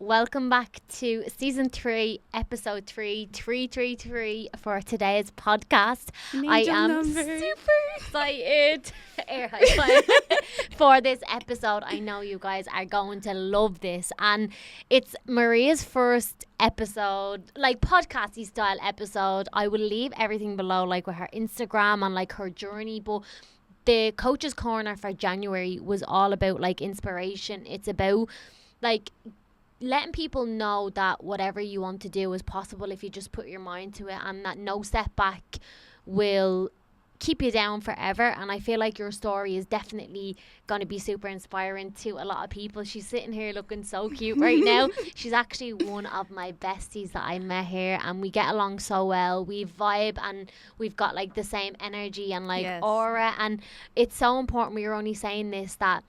welcome back to season 3, episode 3 for today's podcast. I am super excited air high five, for this episode. I know you guys are going to love this, and it's Maria's first episode, like podcasty style episode. I will leave everything below, like with her Instagram and like her journey, but the Coach's Corner for January was all about like inspiration. It's about like letting people know that whatever you want to do is possible if you just put your mind to it, and that no setback will keep you down forever. And I feel like your story is definitely going to be super inspiring to a lot of people. She's sitting here looking so cute right now. She's actually one of my besties that I met here, and we get along so well. We vibe and we've got like the same energy and like aura, and it's so important. We were only saying this, that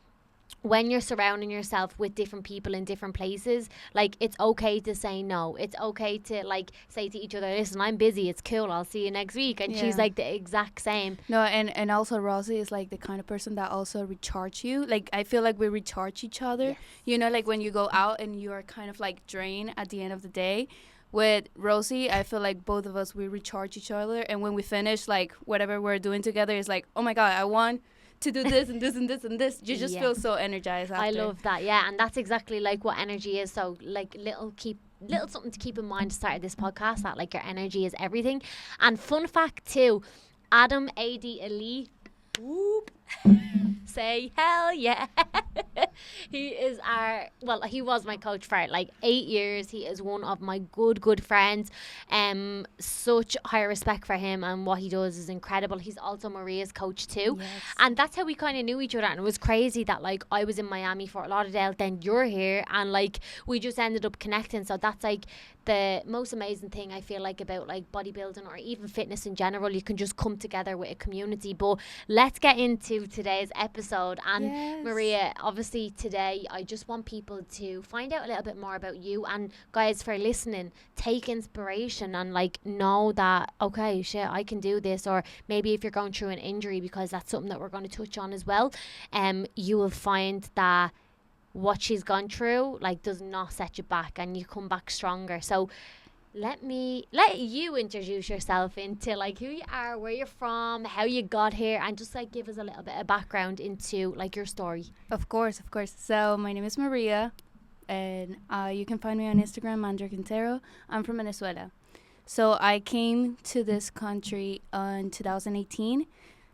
when you're surrounding yourself with different people in different places, like it's okay to say no. It's okay to like say to each other, listen, I'm busy, it's cool, I'll see you next week. And she's like the exact same. No, and also Rosie is like the kind of person that also recharge you. Like I feel like we recharge each other. Yes. You know, like when you go out and you are kind of like drained at the end of the day. With Rosie, I feel like both of us, we recharge each other. And when we finish like whatever we're doing together, it's like, oh my God, I won to do this and this and this and this. You just feel so energized after. I love that. Yeah, and that's exactly like what energy is. So like little something to keep in mind to start this podcast, that like your energy is everything. And fun fact too, Adam AD Ali, whoop, say hell yeah. He was my coach for like 8 years. He is one of my good friends. Such high respect for him, and what he does is incredible. He's also Maria's coach too. Yes. And that's how we kind of knew each other. And it was crazy that like I was in Miami, Fort Lauderdale, then you're here, and like we just ended up connecting. So that's like the most amazing thing I feel like about like bodybuilding or even fitness in general. You can just come together with a community. But let's get into today's episode. And Maria, obviously today I just want people to find out a little bit more about you, and guys, for listening, take inspiration and like know that okay, shit, I can do this. Or maybe if you're going through an injury, because that's something that we're going to touch on as well, you will find that what she's gone through like does not set you back, and you come back stronger. So let you introduce yourself into like who you are, where you're from, how you got here, and just like give us a little bit of background into like your story. Of course. So my name is Maria, and you can find me on Instagram under Quintero. I'm from Venezuela. So I came to this country in 2018,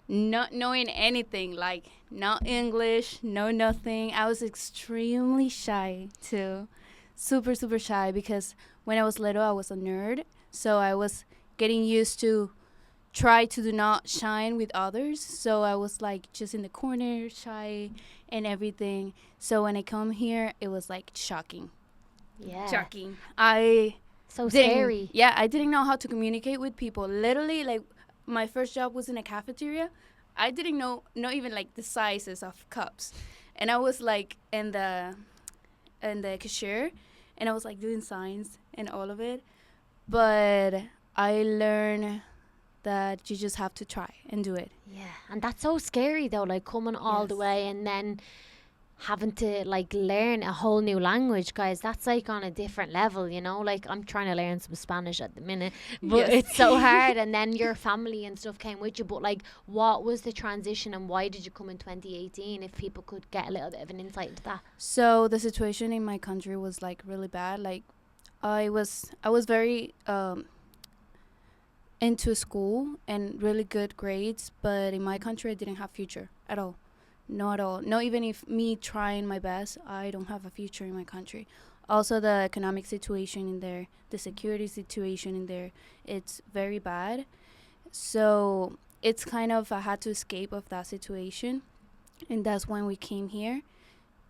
not knowing anything, like no English, no nothing. I was extremely shy too, super shy, because when I was little I was a nerd, so I was getting used to try to do not shine with others. So I was like just in the corner, shy and everything. So when I come here, it was like shocking. Scary. Yeah, I didn't know how to communicate with people. Literally, like my first job was in a cafeteria. I didn't know not even like the sizes of cups, and I was like in the cashier, and I was like doing signs and all of it. But I learned that you just have to try and do it. Yeah, and that's so scary though, like coming all the way and then having to like learn a whole new language, guys. That's like on a different level, you know. Like I'm trying to learn some Spanish at the minute, but it's so hard. And then your family and stuff came with you. But like, what was the transition, and why did you come in 2018? If people could get a little bit of an insight into that. So the situation in my country was like really bad. Like I was very into school and really good grades, but in my country I didn't have future at all. Not at all. Not even if me trying my best, I don't have a future in my country. Also, the economic situation in there, the security situation in there, it's very bad. So it's kind of, I had to escape of that situation. And that's when we came here.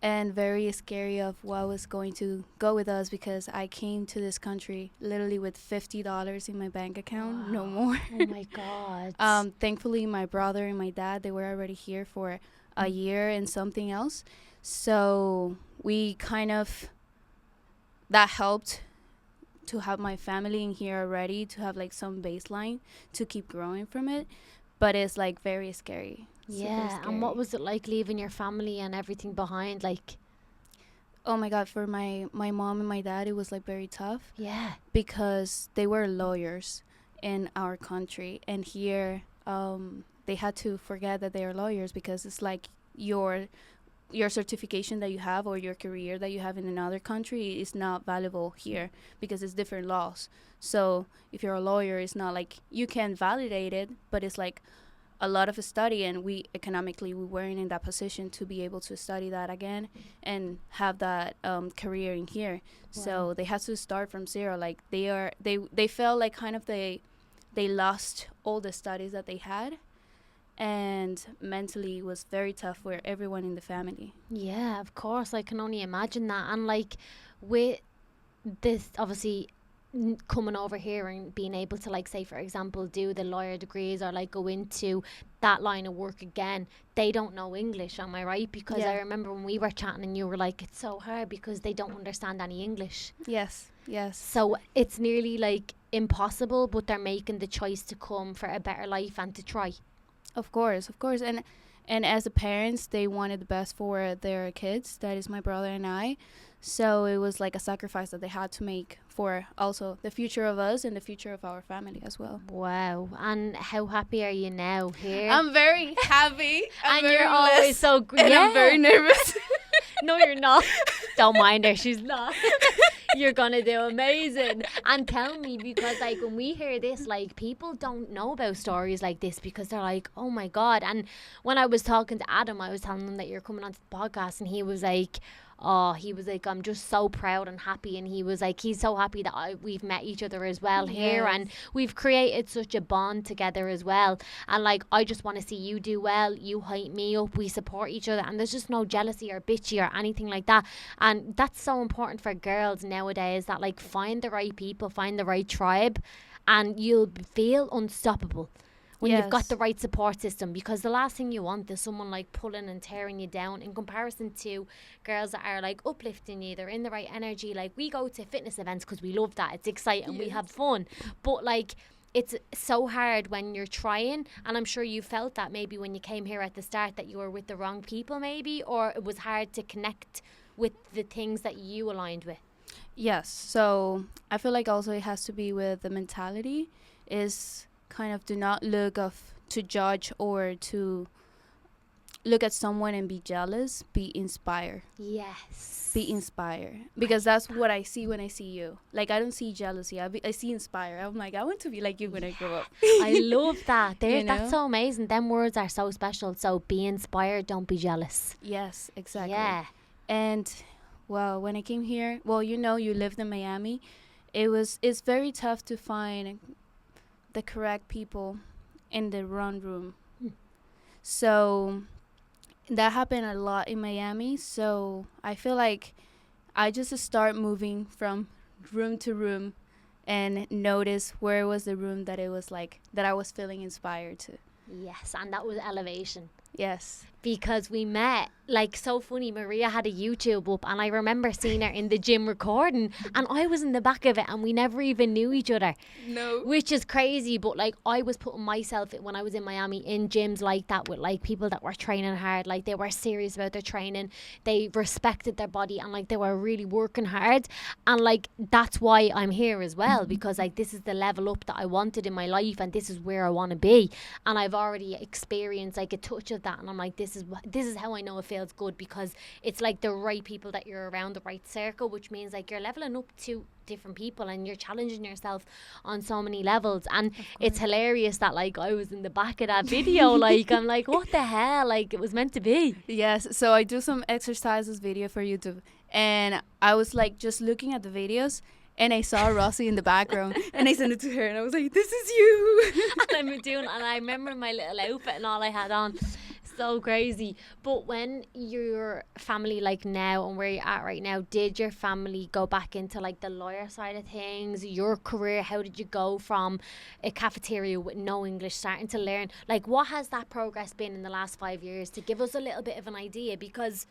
And very scary of what was going to go with us, because I came to this country literally with $50 in my bank account, no more. Oh my God. Thankfully, my brother and my dad, they were already here for a year and something else. So we kind of, that helped to have my family in here already, to have like some baseline to keep growing from it. But it's like very scary. Yeah. And what was it like leaving your family and everything behind? Like, Oh my God, for my mom and my dad, it was like very tough. Yeah. Because they were lawyers in our country, and here they had to forget that they are lawyers, because it's like your certification that you have, or your career that you have in another country, is not valuable here because it's different laws. So if you're a lawyer, it's not like you can validate it, but it's like a lot of study, and we economically we weren't in that position to be able to study that again and have that career in here. Wow. So they had to start from zero. Like they felt like kind of they lost all the studies that they had, and mentally it was very tough for everyone in the family. Yeah, of course. I can only imagine that. And like with this, obviously coming over here and being able to, like, say for example, do the lawyer degrees or like go into that line of work again, they don't know English, am I right? Because Yeah. I remember when we were chatting and you were like, it's so hard because they don't understand any English. Yes. So it's nearly like impossible, but they're making the choice to come for a better life and to try. Of course. And as the parents, they wanted the best for their kids. That is my brother and I. So it was like a sacrifice that they had to make for also the future of us and the future of our family as well. Wow. And how happy are you now here? I'm very happy. And you're always so good. And I'm very nervous. No, you're not. Don't mind her. She's not. You're going to do amazing. And tell me, because like when we hear this, like people don't know about stories like this because they're like, oh my God. And when I was talking to Adam, I was telling him that you're coming onto the podcast, and he was like, I'm just so proud and happy. And he was like, he's so happy that we've met each other as well here. Yes. And we've created such a bond together as well. And like, I just want to see you do well. You hype me up. We support each other. And there's just no jealousy or bitchy or anything like that. And that's so important for girls nowadays, that like find the right people, find the right tribe, and you'll feel unstoppable when you've got the right support system. Because the last thing you want is someone like pulling and tearing you down, in comparison to girls that are like uplifting you. They're in the right energy. Like, we go to fitness events because we love that. It's exciting. We have fun. But like, it's so hard when you're trying, and I'm sure you felt that maybe when you came here at the start, that you were with the wrong people maybe, or it was hard to connect with the things that you aligned with. Yes. So I feel like also it has to be with the mentality, is kind of do not look to judge or to look at someone and be jealous. Be inspired. Yes. Be inspired. Because that's what I see when I see you. Like, I don't see jealousy. I see inspire. I'm like, I want to be like you when I grow up. I love that. You know? That's so amazing. Them words are so special. So be inspired. Don't be jealous. Yes, exactly. Yeah. And, well, when I came here, well, you lived in Miami. It's very tough to find the correct people in the wrong room. So that happened a lot in Miami. So I feel like I just start moving from room to room and notice where was the room that it was like that I was feeling inspired to. Yes, and that was elevation. Yes. Because we met, like, so funny, Maria had a YouTube up, and I remember seeing her in the gym recording, and I was in the back of it, and we never even knew each other. No. Which is crazy, but like, I was putting myself when I was in Miami in gyms like that with like people that were training hard. Like, they were serious about their training, they respected their body, and like they were really working hard. And like, that's why I'm here as well, because like, this is the level up that I wanted in my life, and this is where I want to be. And I've already experienced like a touch of that, and I'm like, this is how I know it feels good, because it's like the right people that you're around, the right circle, which means like you're leveling up to different people and you're challenging yourself on so many levels. And it's hilarious that like I was in the back of that video. Like, I'm like, what the hell, like it was meant to be. Yes, so I do some exercises video for YouTube, and I was like just looking at the videos, and I saw Rossi in the background, and I sent it to her, and I was like, this is you. And I remember my little outfit and all I had on. So crazy. But when your family, like now and where you're at right now, did your family go back into like the lawyer side of things, your career? How did you go from a cafeteria with no English starting to learn? Like, what has that progress been in the last 5 years, to give us a little bit of an idea, because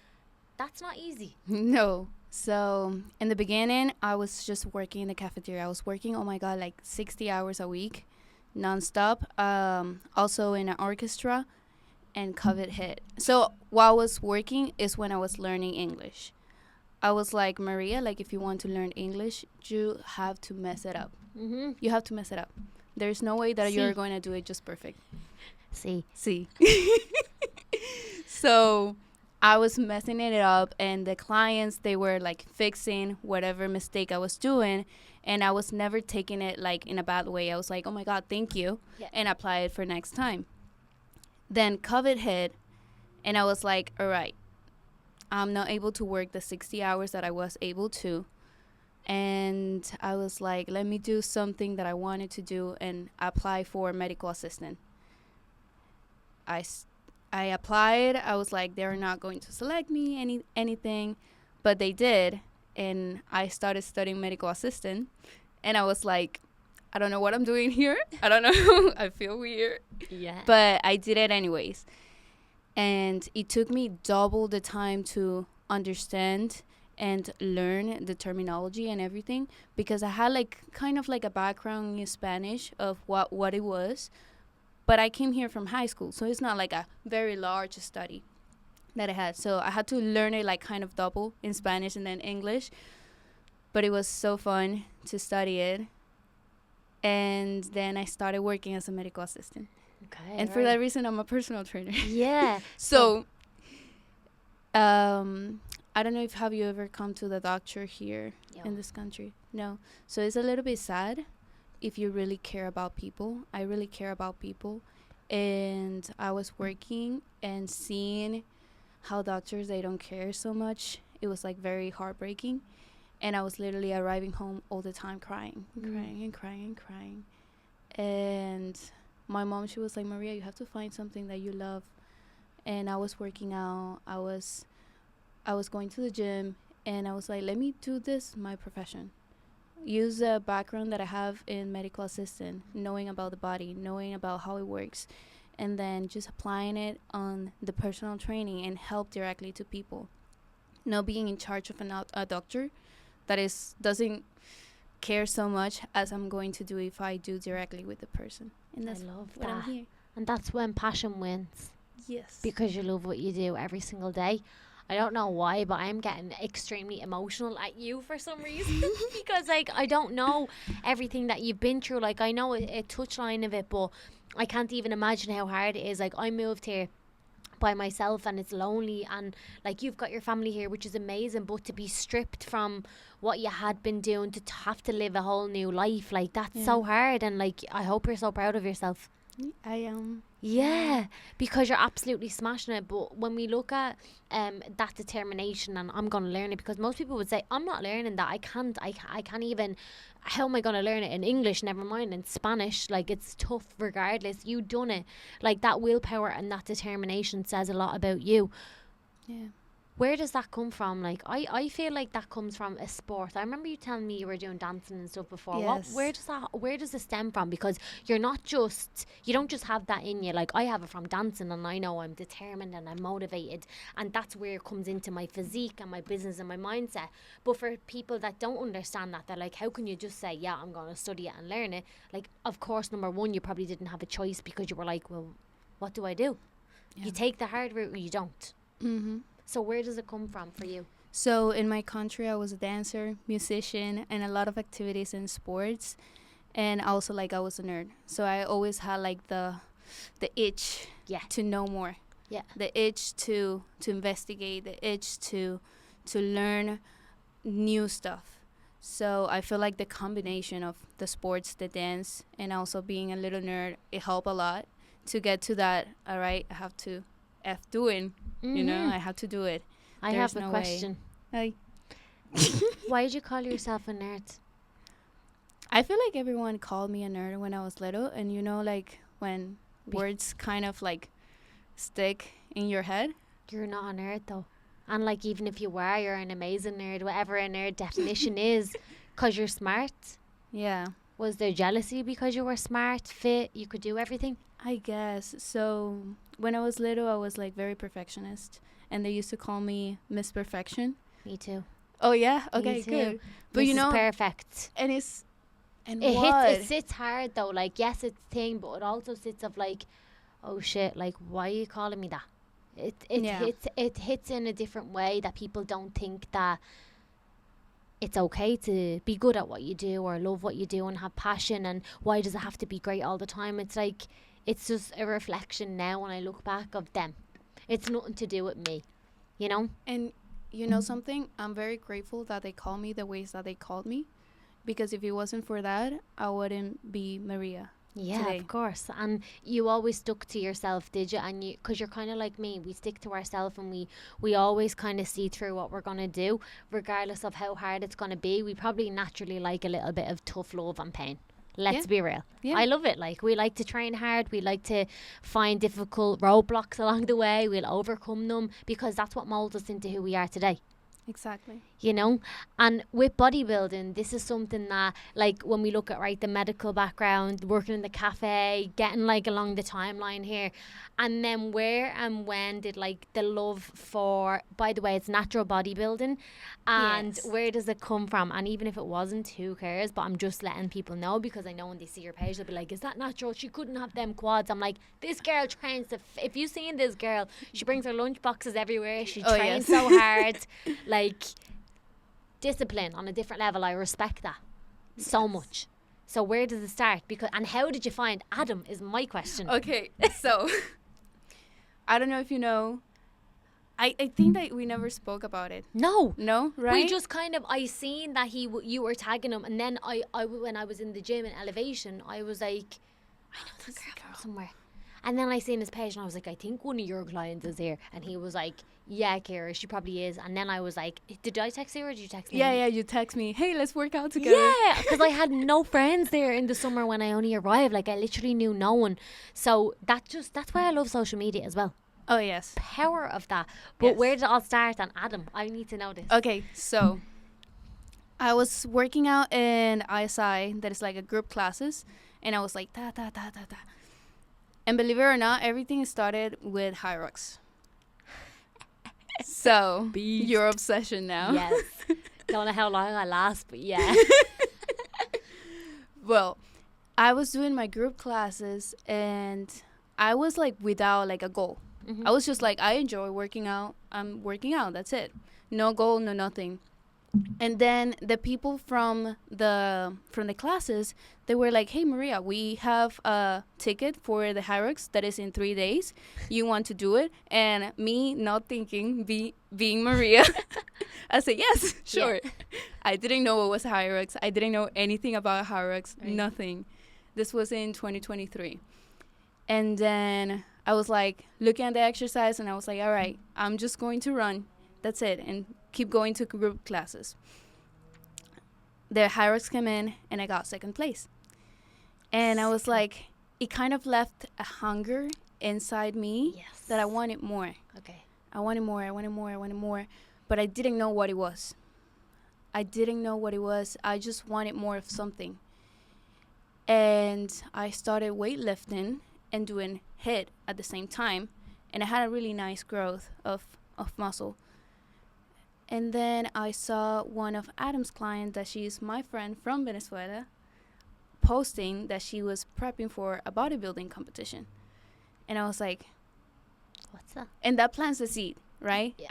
that's not easy. No. So in the beginning, I was just working in the cafeteria. I was working, oh my God, like 60 hours a week, nonstop. Also in an orchestra. And COVID hit. So while I was working is when I was learning English. I was like, Maria, like if you want to learn English, you have to mess it up. You have to mess it up. There's no way that you're going to do it just perfect. See. So I was messing it up, and the clients, they were like fixing whatever mistake I was doing, and I was never taking it like in a bad way. I was like, oh my God, thank you, and apply it for next time. Then COVID hit, and I was like, all right, I'm not able to work the 60 hours that I was able to. And I was like, let me do something that I wanted to do and apply for medical assistant. I applied. I was like, they're not going to select me, anything. But they did. And I started studying medical assistant. And I was like, I don't know what I'm doing here. I don't know. I feel weird. Yeah. But I did it anyways. And it took me double the time to understand and learn the terminology and everything, because I had like kind of like a background in Spanish of what it was, but I came here from high school, so it's not like a very large study that I had. So I had to learn it like kind of double in Spanish and then English, but it was so fun to study it. And then I started working as a medical assistant. Okay. And for that reason, I'm a personal trainer. Yeah. So I don't know if have you ever come to the doctor here in this country? No. So it's a little bit sad if you really care about people. I really care about people. And I was working and seeing how doctors, they don't care so much. It was like very heartbreaking. And I was literally arriving home all the time crying. And my mom, she was like, Maria, you have to find something that you love. And I was working out. I was going to the gym, and I was like, let me do this my profession. Use the background that I have in medical assistant, knowing about the body, knowing about how it works, and then just applying it on the personal training and help directly to people. Not being in charge of a doctor that doesn't care so much as I'm going to do if I do directly with the person. And that's what I'm here. And that's when passion wins. Yes. Because you love what you do every single day. I don't know why, but I'm getting extremely emotional at you for some reason. Because, like, I don't know everything that you've been through. Like, I know a touchline of it, but I can't even imagine how hard it is. Like, I moved here by myself, and it's lonely, and like, you've got your family here, which is amazing, but to be stripped from what you had been doing to have to live a whole new life, like, that's so hard. And like, I hope you're so proud of yourself. I am. Yeah, because you're absolutely smashing it. But when we look at that determination, and I'm going to learn it, because most people would say, I'm not learning that. I can't even, how am I going to learn it in English? Never mind in Spanish. Like, it's tough regardless. You done it. Like, that willpower and that determination says a lot about you. Yeah. Where does that come from? Like, I feel like that comes from a sport. I remember you telling me you were doing dancing and stuff before. Yes. Where does it stem from? Because you don't just have that in you. Like, I have it from dancing, and I know I'm determined and I'm motivated, and that's where it comes into my physique and my business and my mindset. But for people that don't understand that, they're like, how can you just say, yeah, I'm going to study it and learn it? Like, of course, number one, you probably didn't have a choice, because you were like, well, what do I do? Yeah. You take the hard route or you don't. Mm-hmm. So where does it come from for you? So in my country, I was a dancer, musician, and a lot of activities in sports. And also, like, I was a nerd. So I always had like the itch to know more. Yeah. The itch to investigate, the itch to learn new stuff. So I feel like the combination of the sports, the dance, and also being a little nerd, it helped a lot to get to that. All right, I have to doing. Mm-hmm. You know, I have to do it. I have a question. Hi. Why did you call yourself a nerd? I feel like everyone called me a nerd when I was little, and you know, like, when words kind of like stick in your head. You're not a nerd though. And like, even if you were, you're an amazing nerd, whatever a nerd definition is, because you're smart. Yeah. Was there jealousy because you were smart, fit, you could do everything? I guess. So when I was little, I was like very perfectionist, and they used to call me Miss Perfection. Me too. Oh yeah? Okay, good. But you know, perfect. And it sits hard though. Like, yes, it's thing, but it also sits of like, oh shit, like, why are you calling me that? It hits in a different way that people don't think that it's okay to be good at what you do or love what you do and have passion, and why does it have to be great all the time? It's like, it's just a reflection now when I look back of them. It's nothing to do with me, you know? And you know something? I'm very grateful that they call me the ways that they called me, because if it wasn't for that, I wouldn't be Maria. Yeah, today. of course. And you always stuck to yourself, did you? And you, because you're kind of like me, we stick to ourselves, and we always kind of see through what we're going to do, regardless of how hard it's going to be. We probably naturally like a little bit of tough love and pain. Let's be real. Yeah. I love it. Like, we like to train hard. We like to find difficult roadblocks along the way. We'll overcome them, because that's what molds us into who we are today. Exactly. You know, and with bodybuilding, this is something that, like, when we look at, right, the medical background, working in the cafe, getting like along the timeline here, and then where and when did like the love for, by the way, it's natural bodybuilding, and Yes. where does it come from? And even if it wasn't, who cares? But I'm just letting people know, because I know when they see your page, they'll be like, is that natural? She couldn't have them quads. I'm like, this girl trains if you've seen this girl, she brings her lunch boxes everywhere, she trains so hard. Like, discipline on a different level. I respect that so much. So where does it start? And how did you find Adam is my question. Okay, so I don't know if you know. I think that we never spoke about it. No, Right? we just kind of, I seen that you were tagging him, and then I when I was in the gym in Elevation, I was like, I know that girl from somewhere. And then I seen his page, and I was like, I think one of your clients is here. And he was like, yeah, Ciara, she probably is. And then I was like, did I text you or did you text me? Yeah, you text me, hey, let's work out together. Yeah, because I had no friends there in the summer when I only arrived. Like, I literally knew no one. So that's why I love social media as well. Oh, yes. Power of that. But Yes. where did it all start? And Adam, I need to know this. Okay, so I was working out in ISI, that is like a group classes, and I was like, da, da, da, da, da. And believe it or not, everything started with Hyrox. So, Beast. your obsession now. Yes. Don't know how long I last, but yeah. Well, I was doing my group classes, and I was like without like a goal. Mhm. I was just like, I enjoy working out. I'm working out. That's it. No goal, no nothing. And then the people from the classes, they were like, hey, Maria, we have a ticket for the Hyrox that is in 3 days. You want to do it? And me not thinking, being Maria, I said, yes, sure. Yeah. I didn't know what was Hyrox. I didn't know anything about Hyrox, Right. nothing. This was in 2023. And then I was like looking at the exercise, and I was like, all right, I'm just going to run. That's it. And keep going to group classes. The Hyrox came in, and I got second place. And I was like, it kind of left a hunger inside me Yes. that I wanted more. Okay. I wanted more. But I didn't know what it was. I just wanted more of something. And I started weightlifting and doing HIIT at the same time. And I had a really nice growth of muscle. And then I saw one of Adam's clients, that she's my friend from Venezuela, posting that she was prepping for a bodybuilding competition. And I was like, What's that? and that plants the seed, right? Yeah.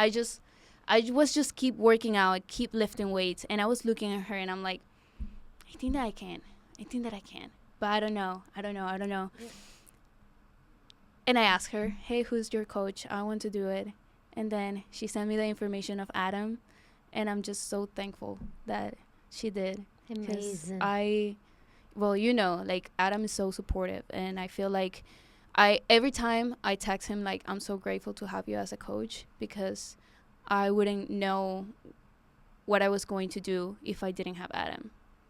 I was just keep working out, keep lifting weights. And I was looking at her, and I'm like, I think that I can. But I don't know. Yeah. And I asked her, hey, who's your coach? I want to do it. And then she sent me the information of Adam. And I'm just so thankful that she did. 'Cause Amazing. well, you know, like, Adam is so supportive. And I feel like every time I text him, like, I'm so grateful to have you as a coach, because I wouldn't know what I was going to do if I didn't have Adam.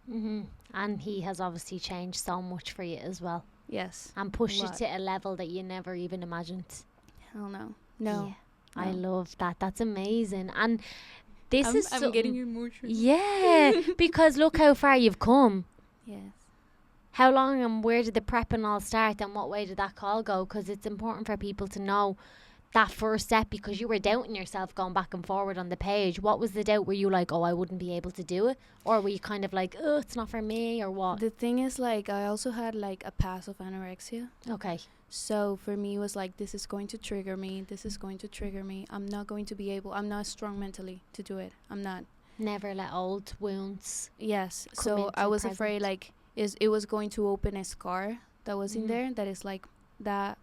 Mm-hmm. And he has obviously changed so much for you as well. Yes. And pushed you lot. to a level that you never even imagined. Hell no. No. Yeah. I No. love that. That's amazing. And this I'm is getting something- emotional. Yeah, because look how far you've come. Yes. How long and where did the prepping all start, and what way did that call go? Because it's important for people to know that first step, because you were doubting yourself going back and forward on the page. What was the doubt? Were you like, oh, I wouldn't be able to do it? Or were you kind of like, oh, it's not for me, or what? The thing is, like, I also had like a past of anorexia. Okay. So for me, it was like, this is going to trigger me. I'm not going to be able, I'm not strong mentally to do it. I'm not. Never let old wounds. Yes. Come So into I was present. afraid like it was going to open a scar that was in Mhm. there that is like that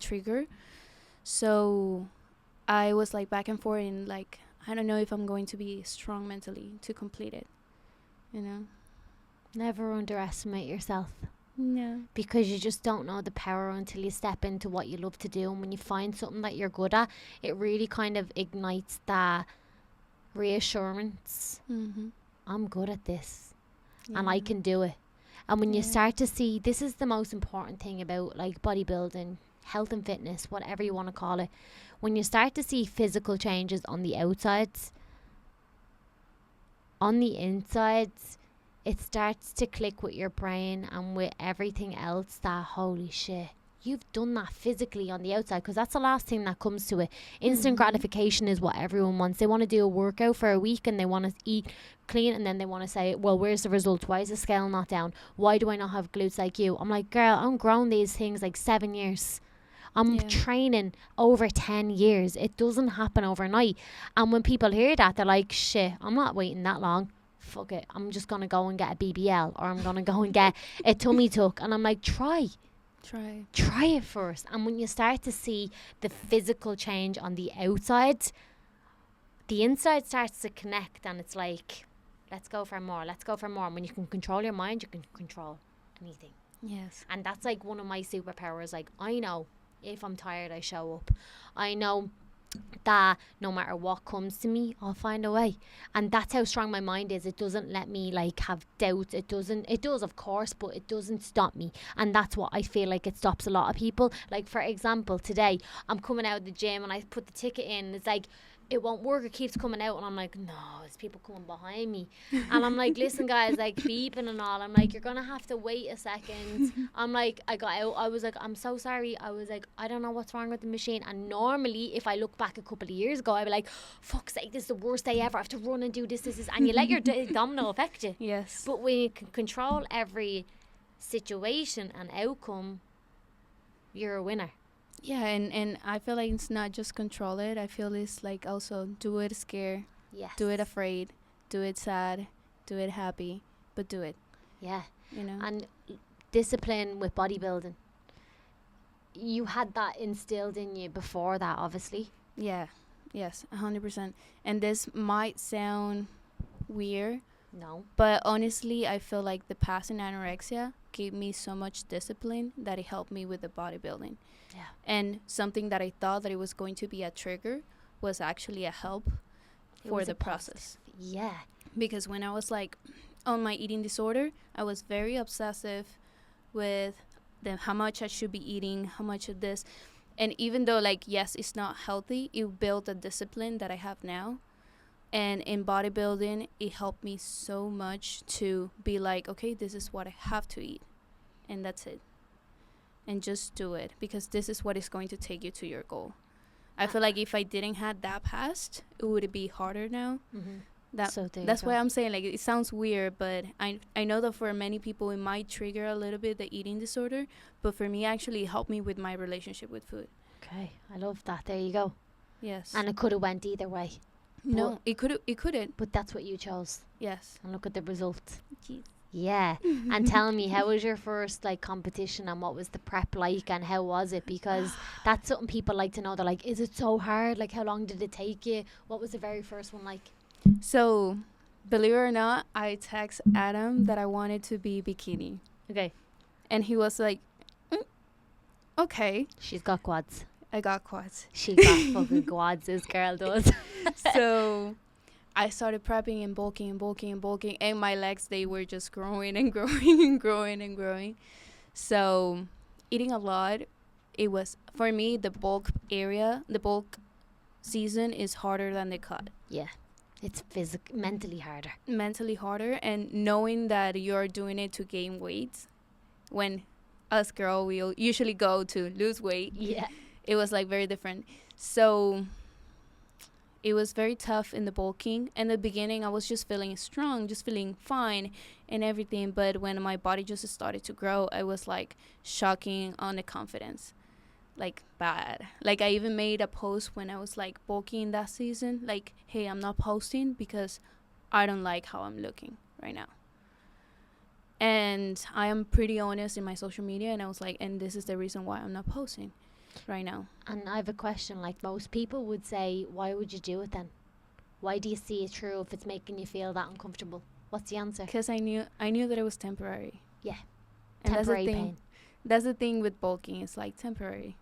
trigger. So I was like back and forth and like I don't know if I'm going to be strong mentally to complete it. You know? Never underestimate yourself. No. Because you just don't know the power until you step into what you love to do. And when you find something that you're good at, it really kind of ignites that reassurance. Mm-hmm. I'm good at this Yeah. and I can do it. And when you Yeah. start to see, this is the most important thing about like bodybuilding, health and fitness, whatever you want to call it. When you start to see physical changes on the outsides, on the insides, it starts to click with your brain and with everything else that, holy shit, you've done that physically on the outside, because that's the last thing that comes to it. Instant gratification is what everyone wants. They want to do a workout for a week and they want to eat clean, and then they want to say, well, where's the result? Why is the scale not down? Why do I not have glutes like you? I'm like, girl, I'm grown these things like 7 years. I'm training over 10 years. It doesn't happen overnight. And when people hear that, they're like, shit, I'm not waiting that long. Fuck it. I'm just going to go and get a BBL, or I'm going to go and get a tummy tuck. And I'm like, try it first. And when you start to see the physical change on the outside, the inside starts to connect, and it's like, let's go for more. And when you can control your mind, you can control anything. Yes. And that's like one of my superpowers. Like, I know if I'm tired, I show up. I know that no matter what comes to me, I'll find a way. And that's how strong my mind is. It doesn't let me like have doubts. It does, of course, but it doesn't stop me. And that's what I feel like it stops a lot of people. Like, for example, today I'm coming out of the gym and I put the ticket in, and it's like, it won't work, it keeps coming out, and I'm like, no, there's people coming behind me. And I'm like, listen guys, like beeping and all, I'm like, you're gonna have to wait a second. I'm like, I got out, I was like, I'm so sorry. I was like, I don't know what's wrong with the machine. And normally if I look back a couple of years ago, I'd be like, fuck's sake, this is the worst day ever, I have to run and do this, and you let your domino affect you. Yes. But when you can control every situation and outcome, you're a winner. Yeah, and I feel like it's not just control it. I feel it's like also do it scared, Yes. do it afraid, do it sad, do it happy, but do it. Yeah. You know? And discipline with bodybuilding. You had that instilled in you before that, obviously. Yeah. Yes, 100%. And this might sound weird. No. But honestly, I feel like the past in anorexia gave me so much discipline that it helped me with the bodybuilding. Yeah. And something that I thought that it was going to be a trigger was actually a help for the process. Yeah. Because when I was like on my eating disorder, I was very obsessive with how much I should be eating, how much of this. And even though like, yes, it's not healthy, it built a discipline that I have now. And in bodybuilding, it helped me so much to be like, okay, this is what I have to eat. And that's it. And just do it, because this is what is going to take you to your goal. I feel like if I didn't have that past, it would be harder now. Mm-hmm. That's why I'm saying, like, it sounds weird, but I know that for many people it might trigger a little bit the eating disorder, but for me, actually, it helped me with my relationship with food. Okay, I love that. There you go. Yes. And it could have went either way. No, it couldn't. But that's what you chose. Yes. And look at the result. Jeez. Yeah. And tell me, how was your first like competition, and what was the prep like, and how was it? Because that's something people like to know. They're like, is it so hard? Like, how long did it take you? What was the very first one like? So, believe it or not, I text Adam that I wanted to be bikini. Okay. And he was like, okay. She's got quads. I got quads. She got fucking quads, this girl does. So I started prepping and bulking, and my legs, they were just growing and growing and growing and growing. So eating a lot, it was, for me, the bulk season is harder than the cut. Yeah. It's mentally harder. Mentally harder, and knowing that you're doing it to gain weight, when us girl, we usually go to lose weight. Yeah. It was like very different. So it was very tough in the bulking. In the beginning, I was just feeling strong, just feeling fine and everything. But when my body just started to grow, I was like shocking on the confidence, like bad. Like I even made a post when I was like bulking that season, like, hey, I'm not posting because I don't like how I'm looking right now. And I am pretty honest in my social media, and I was like, and this is the reason why I'm not posting right now. And I have a question. Like, most people would say, why would you do it then? Why do you see it through if it's making you feel that uncomfortable? What's the answer? Because I knew that it was temporary. Yeah. And Temporary pain. That's the thing with bulking. It's like temporary.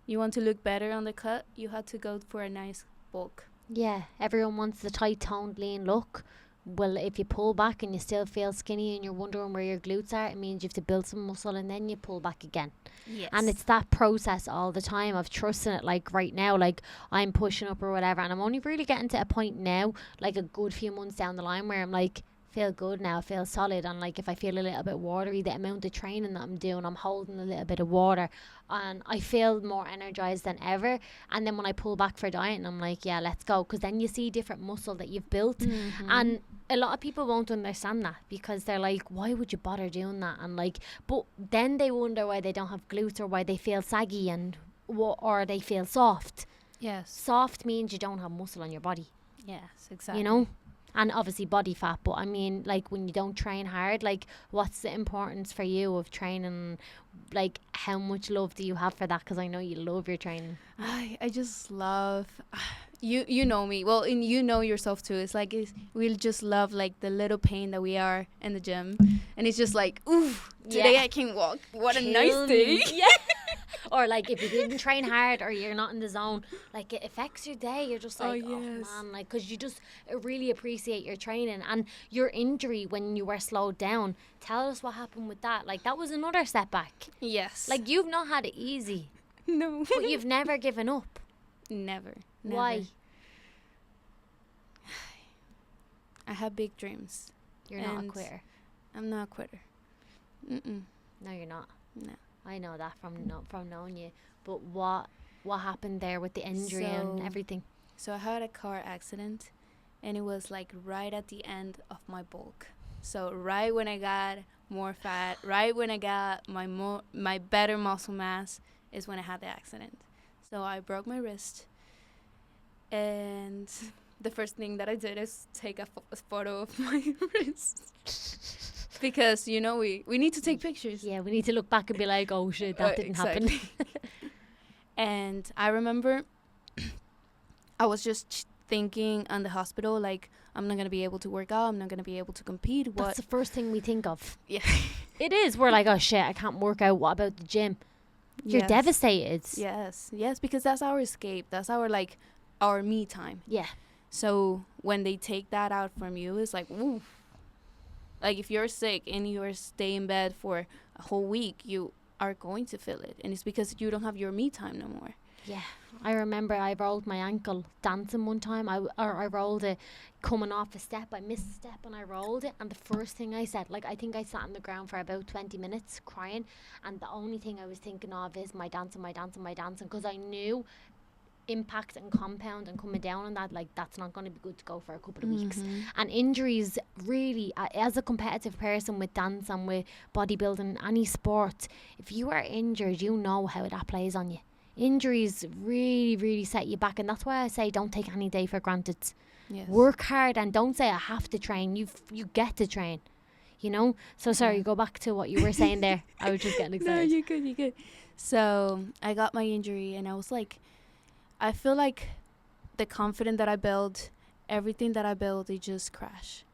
You want to look better on the cut, you have to go for a nice bulk. Yeah. Everyone wants the tight, toned, lean look. Well, if you pull back and you still feel skinny and you're wondering where your glutes are, it means you have to build some muscle and then you pull back again. Yes. And it's that process all the time of trusting it. Like right now, like I'm pushing up or whatever, and I'm only really getting to a point now, like a good few months down the line, where I'm like, feel good now, feel solid. And like if I feel a little bit watery, the amount of training that I'm doing, I'm holding a little bit of water and I feel more energized than ever. And then when I pull back for dieting, I'm like, yeah, let's go, because then you see different muscle that you've built. And a lot of people won't understand that, because they're like, why would you bother doing that? And like, but then they wonder why they don't have glutes, or why they feel saggy, and or they feel soft. Yes. Soft means you don't have muscle on your body. Yes, exactly. You know? And obviously body fat, but I mean, like, when you don't train hard, like, what's the importance for you of training? Like, how much love do you have for that? Because I know you love your training. I just love, you know me well, and you know yourself too. It's like we just love like the little pain that we are in the gym, and it's just like, ooh, today I can walk. What a nice day. Yeah. Or like if you didn't train hard or you're not in the zone, like it affects your day. You're just like, oh man, like, because you just really appreciate your training. And your injury when you were slowed down, tell us what happened with that. Like, that was another setback. Yes. Like, you've not had it easy. No. But you've never given up. Never. Why? I have big dreams. You're not a quitter. I'm not a quitter. No, you're not. No. I know that from knowing you. But what happened there with the injury and everything? So I had a car accident, and it was like right at the end of my bulk. So right when I got more fat, right when I got my better muscle mass, is when I had the accident. So I broke my wrist, and the first thing that I did is take a photo of my wrist. Because, you know, we need to take pictures. Yeah, we need to look back and be like, oh shit, that didn't happen. And I remember I was just thinking on the hospital, like, I'm not going to be able to work out. I'm not going to be able to compete. That's the first thing we think of. Yeah. It is. We're like, oh shit, I can't work out. What about the gym? You're devastated. Yes, because that's our escape. That's our, like, our me time. Yeah. So when they take that out from you, it's like, ooh. Like, if you're sick and you stay in bed for a whole week, you are going to feel it. And it's because you don't have your me time no more. Yeah. I remember I rolled my ankle dancing one time. I rolled it coming off a step. I missed a step and I rolled it. And the first thing I said, like, I think I sat on the ground for about 20 minutes crying. And the only thing I was thinking of is my dancing. Because I knew impact and compound and coming down on that, like, that's not going to be good to go for a couple of weeks. And injuries really, as a competitive person with dance and with bodybuilding, any sport, if you are injured, you know how that plays on you. Injuries really, really set you back, and that's why I say don't take any day for granted. Yes. Work hard and don't say I have to train. You get to train, you know. So sorry, go back to what you were saying there. I was just getting excited. No, you're good. So I got my injury, and I was like, I feel like the confidence that I built, everything that I built, it just crashed.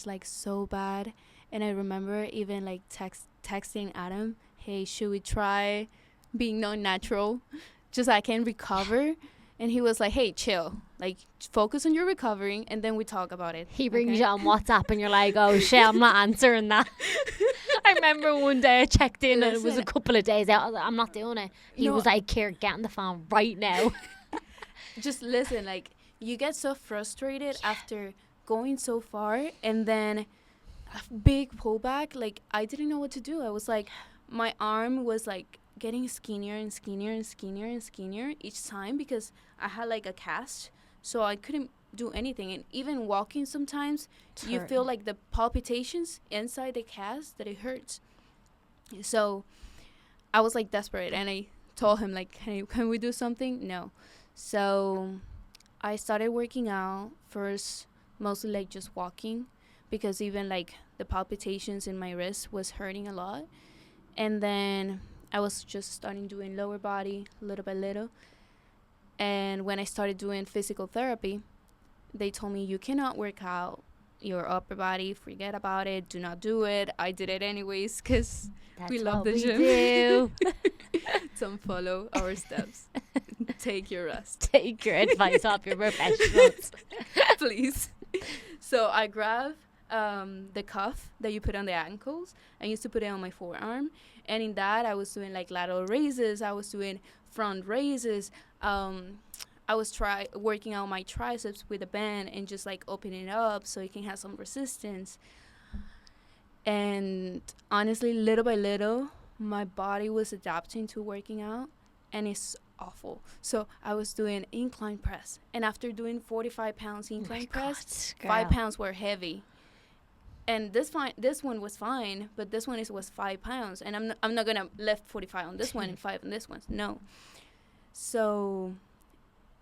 Like, so bad. And I remember even like texting Adam, hey, should we try being non-natural just so I can recover? And he was like, hey, chill, like, focus on your recovering and then we talk about it. He rings you on WhatsApp and you're like, oh shit, I'm not answering that. I remember one day I checked in and it was a couple of days out. I was like, I'm not doing it. He was like, here, get on the phone right now. Just listen, like, you get so frustrated after going so far, and then a big pullback. Like, I didn't know what to do. I was like, my arm was like getting skinnier and skinnier and skinnier and skinnier each time because I had like a cast, so I couldn't do anything. And even walking sometimes, you feel like the palpitations inside the cast that it hurts. So I was like desperate, and I told him like, hey, can we do something? No. So I started working out first mostly like just walking, because even like the palpitations in my wrist was hurting a lot. And then I was just starting doing lower body little by little. And when I started doing physical therapy, they told me, you cannot work out your upper body, forget about it, do not do it. I did it anyways because we love the gym. Do. Don't follow our steps. Take your rest. Take your advice off your professionals. Please. So I grabbed the cuff that you put on the ankles. I used to put it on my forearm. And in that, I was doing like lateral raises. I was doing front raises. I was working out my triceps with a band and just like opening it up so it can have some resistance. And honestly, little by little, my body was adapting to working out, and it's awful. So I was doing incline press, and after doing 45 pounds incline press, 5 pounds were heavy. And this one was fine, but this one was 5 pounds, and I'm not gonna lift 45 on this one and 5 on this one. No. So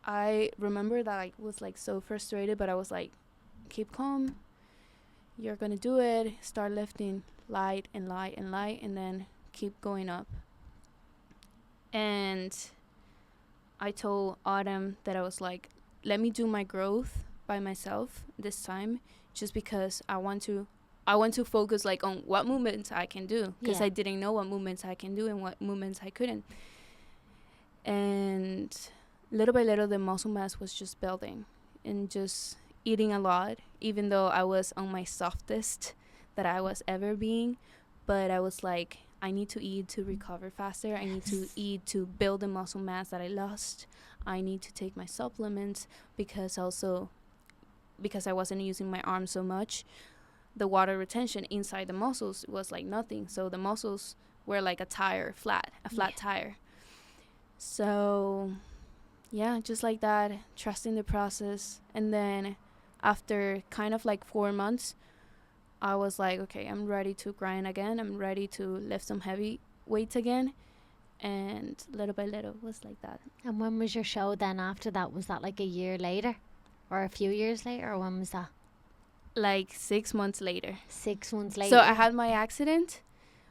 I remember that I was like so frustrated, but I was like, keep calm. You're gonna do it. Start lifting light and light and light, and then keep going up. And I told Autumn that I was like, let me do my growth by myself this time, just because I want to focus like on what movements I can do, because I didn't know what movements I can do and what movements I couldn't. And little by little, the muscle mass was just building, and just eating a lot, even though I was on my softest that I was ever being. But I was like, I need to eat to recover faster. I need to eat to build the muscle mass that I lost. I need to take my supplements, because I wasn't using my arms so much. The water retention inside the muscles was like nothing. So the muscles were like a flat tire. So yeah, just like that, trusting the process. And then after kind of like 4 months, I was like, okay, I'm ready to grind again. I'm ready to lift some heavy weights again. And little by little was like that. And when was your show then after that? Was that like a year later or a few years later, or when was that? Like 6 months later. 6 months later. So I had my accident.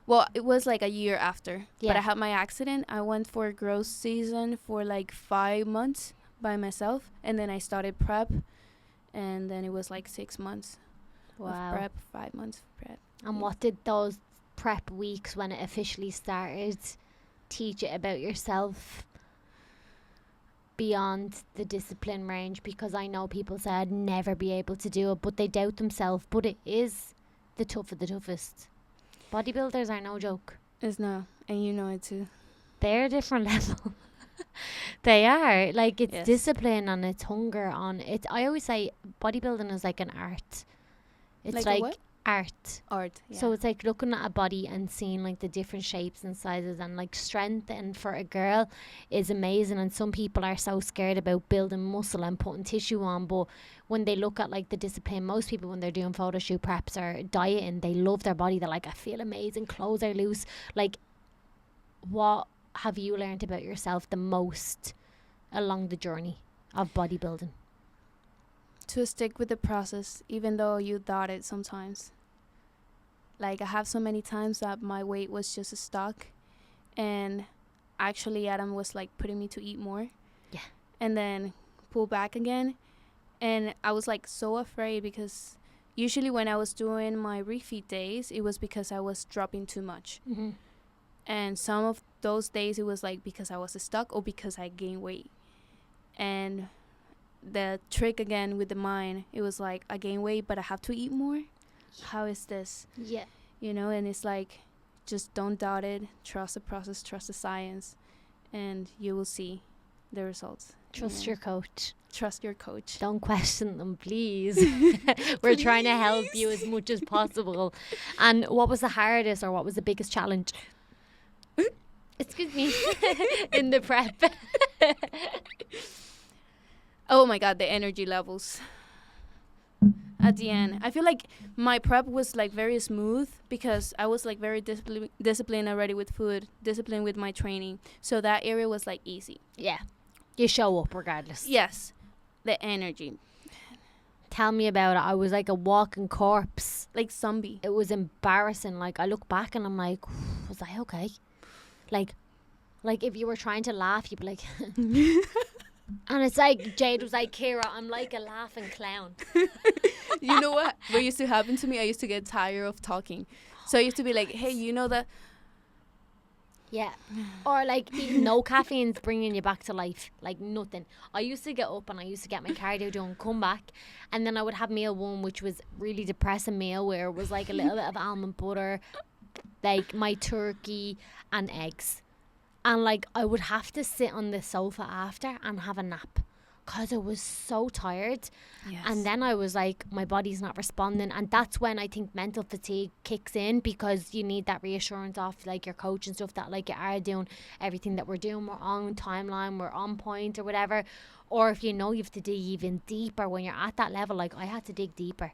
Well, it was like a year after. Yeah. But I had my accident. I went for a growth season for like 5 months by myself. And then I started prep. And then it was like 6 months. Wow. Of prep, 5 months of prep. And what did those prep weeks, when it officially started, teach you about yourself beyond the discipline range? Because I know people say I'd never be able to do it, but they doubt themselves. But it is the tough of the toughest. Bodybuilders are no joke. It's no, and you know it too. They're a different level. They are. Like, it's discipline and it's hunger on it. I always say bodybuilding is like an art. It's like art. Yeah. So it's like looking at a body and seeing like the different shapes and sizes, and like strength, and for a girl is amazing. And some people are so scared about building muscle and putting tissue on, but when they look at like the discipline, most people when they're doing photo shoot preps or dieting, they love their body. They're like, I feel amazing, clothes are loose. Like, what have you learned about yourself the most along the journey of bodybuilding? To stick with the process, even though you doubt it sometimes. Like, I have so many times that my weight was just stuck, and actually Adam was like putting me to eat more. Yeah. And then pull back again. And I was like so afraid, because usually when I was doing my refeed days, it was because I was dropping too much. Mm-hmm. And some of those days it was like because I was stuck or because I gained weight. And the trick again with the mind, it was like, I gain weight but I have to eat more. How is this? Yeah. You know, and it's like, just don't doubt it. Trust the process, trust the science, and you will see the results. Trust your coach. Trust your coach. Don't question them, please. We're trying to help you as much as possible. And what was the hardest or what was the biggest challenge? Excuse me. In the prep. Oh my God, the energy levels. At the end, I feel like my prep was like very smooth, because I was like very disciplined already with food, disciplined with my training. So that area was like easy. Yeah. You show up regardless. Yes. The energy. Tell me about it. I was like a walking corpse. Like zombie. It was embarrassing. Like, I look back and I'm like, was I okay? Like if you were trying to laugh, you'd be like... And it's like, Jade was like, Ciara, I'm like a laughing clown. You know what used to happen to me? I used to get tired of talking. So I used to be like, hey, you know that... Yeah. Or like eating no caffeine's bringing you back to life. Like nothing. I used to get up and I used to get my cardio done, come back, and then I would have meal one, which was really depressing meal, where it was like a little bit of almond butter, like my turkey and eggs. And like I would have to sit on the sofa after and have a nap because I was so tired. Yes. And then I was like, my body's not responding. And that's when I think mental fatigue kicks in, because you need that reassurance off like your coach and stuff that like you are doing everything that we're doing, we're on timeline, we're on point or whatever. Or if you know you have to dig even deeper when you're at that level. Like I had to dig deeper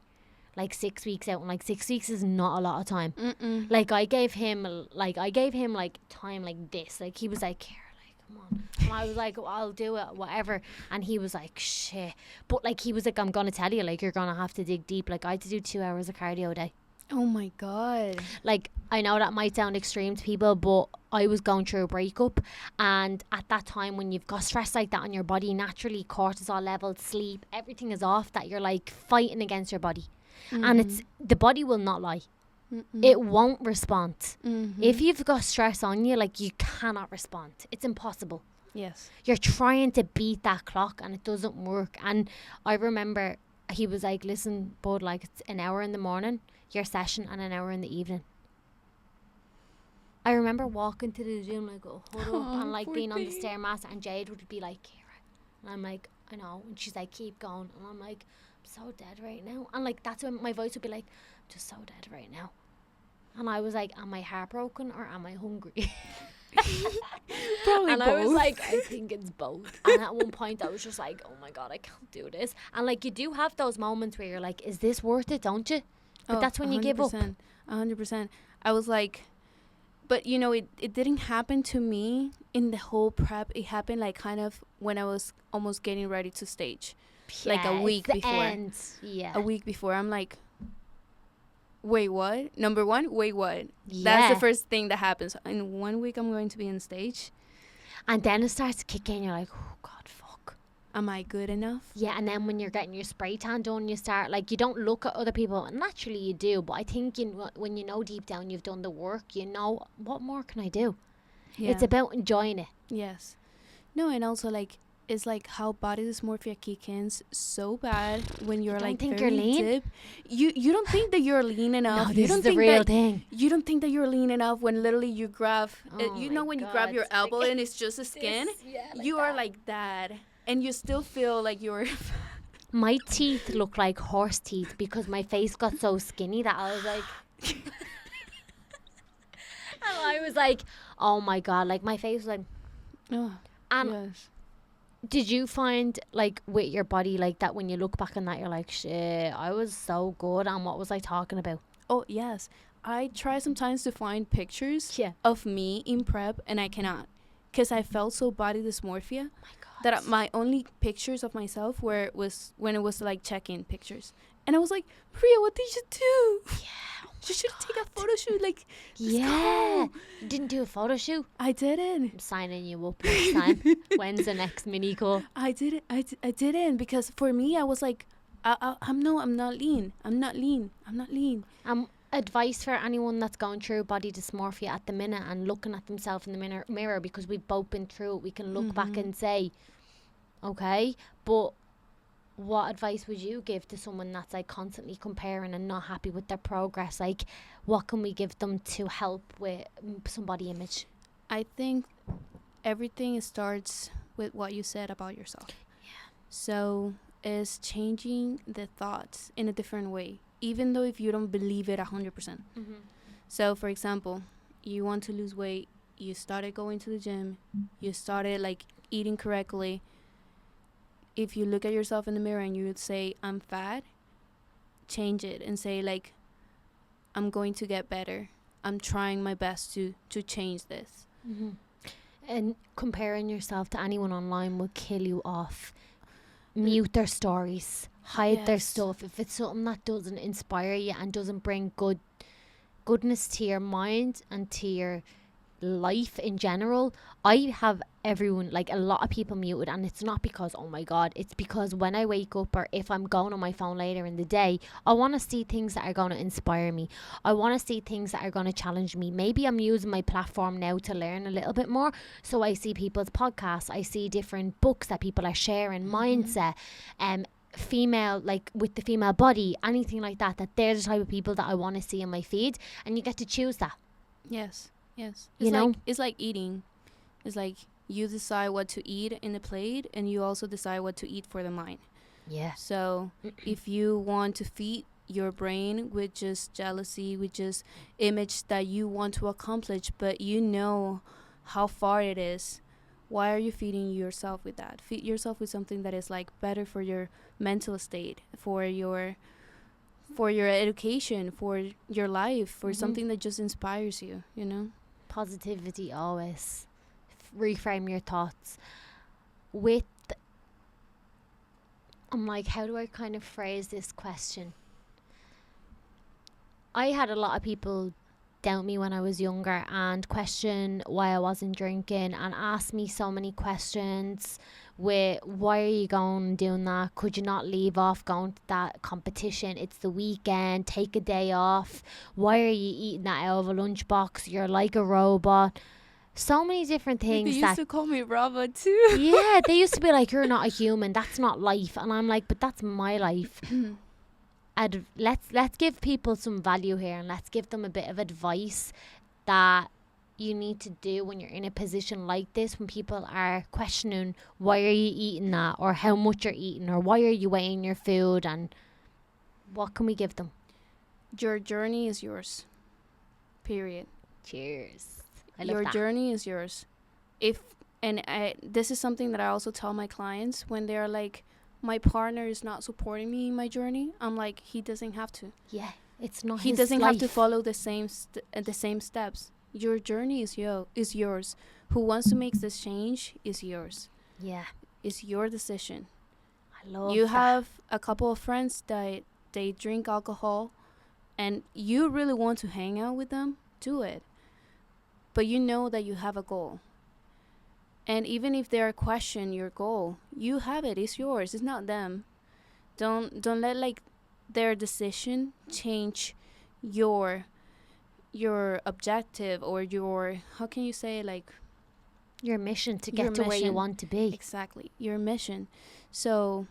like 6 weeks out, and like 6 weeks is not a lot of time. Like I gave him like time like this. Like he was like, Ciara, come on. And I was like, well, I'll do it, whatever. And he was like, shit. But like he was like, I'm gonna tell you, like you're gonna have to dig deep. Like I had to do 2 hours of cardio a day. Oh my God. Like I know that might sound extreme to people, but I was going through a breakup, and at that time when you've got stress like that on your body, naturally cortisol levels, sleep, everything is off, that you're like fighting against your body. And it's the body will not lie. It won't respond. If you've got stress on you, like you cannot respond. It's impossible. Yes. You're trying to beat that clock and it doesn't work. And I remember he was like, listen, bud, like it's an hour in the morning, your session, and an hour in the evening. I remember walking to the gym like a huddle up and like being on the Stairmaster, and Jade would be like, Ciara. And I'm like, I know. And she's like, keep going. And I'm like, so dead right now. And like that's when my voice would be like, I'm just so dead right now. And I was like, am I heartbroken or am I hungry? Probably and both. I was like, I think it's both. And at one point I was just like, oh my God, I can't do this. And like you do have those moments where you're like, is this worth it, don't you? But that's when you give up. 100%. I was like, but you know, it didn't happen to me in the whole prep. It happened like kind of when I was almost getting ready to stage. Yeah, like a week before. End. Yeah. A week before. I'm like, wait, what? Number one, wait, what? Yeah. That's the first thing that happens. In 1 week, I'm going to be on stage. And then it starts to kick in. You're like, oh, God, fuck. Am I good enough? Yeah, and then when you're getting your spray tan done, you start, like, you don't look at other people. And naturally, you do. But I think when you know deep down you've done the work, you know, what more can I do? Yeah. It's about enjoying it. Yes. No, and also, like, it's like how body dysmorphia kicks in so bad when you're like think very you're lean? dip. You don't think that you're lean enough. No, You this don't is the think real that thing. You don't think that you're lean enough when literally you grab, you know, when you grab God, your it's elbow like and it's just a skin. Yeah, like you that. are like that, and you still feel like you're. My teeth look like horse teeth because my face got so skinny that I was like. And I was like, oh my God, like my face was like. Oh, and yes. Did you find, like, with your body, like, that when you look back on that, you're like, shit, I was so good, and what was I talking about? Oh, yes. I try sometimes to find pictures of me in prep, and I cannot. Because I felt so body dysmorphia. Oh my God. That my only pictures of myself when it was, like, check-in pictures. And I was like, Maria, what did you do? Yeah. You should take a photo shoot, like, yeah. You didn't do a photo shoot? I didn't. I'm signing you up next time. When's the next mini call? I didn't. I didn't, because for me, I was like, I'm not lean. Advice for anyone that's going through body dysmorphia at the minute and looking at themselves in the mirror, because we've both been through it. We can look back and say, okay, but what advice would you give to someone that's like constantly comparing and not happy with their progress? Like, what can we give them to help with some body image? I think everything starts with what you said about yourself. Yeah. So it's changing the thoughts in a different way, even though if you don't believe it 100%. So, for example, you want to lose weight, you started going to the gym, you started like eating correctly. If you look at yourself in the mirror and you would say, I'm fat, change it and say, like, I'm going to get better. I'm trying my best to change this. And comparing yourself to anyone online will kill you off. Mute their stories. hide their stuff, if it's something that doesn't inspire you and doesn't bring goodness to your mind and to your life in general, I have everyone, like a lot of people, muted. And it's not because, oh my god, it's because when I wake up or if I'm going on my phone later in the day, I want to see things that are going to inspire me. I want to see things that are going to challenge me. Maybe I'm using my platform now to learn a little bit more, so I see people's podcasts, I see different books that people are sharing, mindset, female, like with the female body, anything like that, that they're the type of people that I want to see in my feed, and you get to choose that. Yes. It's like eating. It's like you decide what to eat in the plate, and you also decide what to eat for the mind. Yeah. So if you want to feed your brain with just jealousy, with just image that you want to accomplish, but you know how far it is, why are you feeding yourself with that? Feed yourself with something that is like better for your mental state, for your education, for your life, for something that just inspires you, you know? Positivity always. Reframe your thoughts with, I'm like, how do I kind of phrase this question? I had a lot of people doubt me when I was younger and question why I wasn't drinking and ask me so many questions with, why are you going and doing that? Could you not leave off going to that competition? It's the weekend, take a day off. Why are you eating that out of a lunchbox? You're like a robot. So many different things. They used to call me robot too. Yeah, they used to be like, you're not a human, that's not life. And I'm like, but that's my life. Let's give people some value here, and let's give them a bit of advice that you need to do when you're in a position like this, when people are questioning why are you eating that, or how much you're eating, or why are you weighing your food, and what can we give them? Your journey is yours. Period. Cheers. I love your that. journey is yours. This is something that I also tell my clients when they're like, my partner is not supporting me in my journey. I'm like, he doesn't have to. Yeah, it's not. He his doesn't life. have to follow the same steps. Your journey is yours. Who wants to make this change is yours. Yeah, it's your decision. I love. You that. have a couple of friends that they drink alcohol, and you really want to hang out with them. Do it, but you know that you have a goal. And even if they are question your goal, you have it. It's yours. It's not them. Don't let like their decision change your objective, or your, how can you say, like, your mission to get to where you want to be. Exactly, your mission. So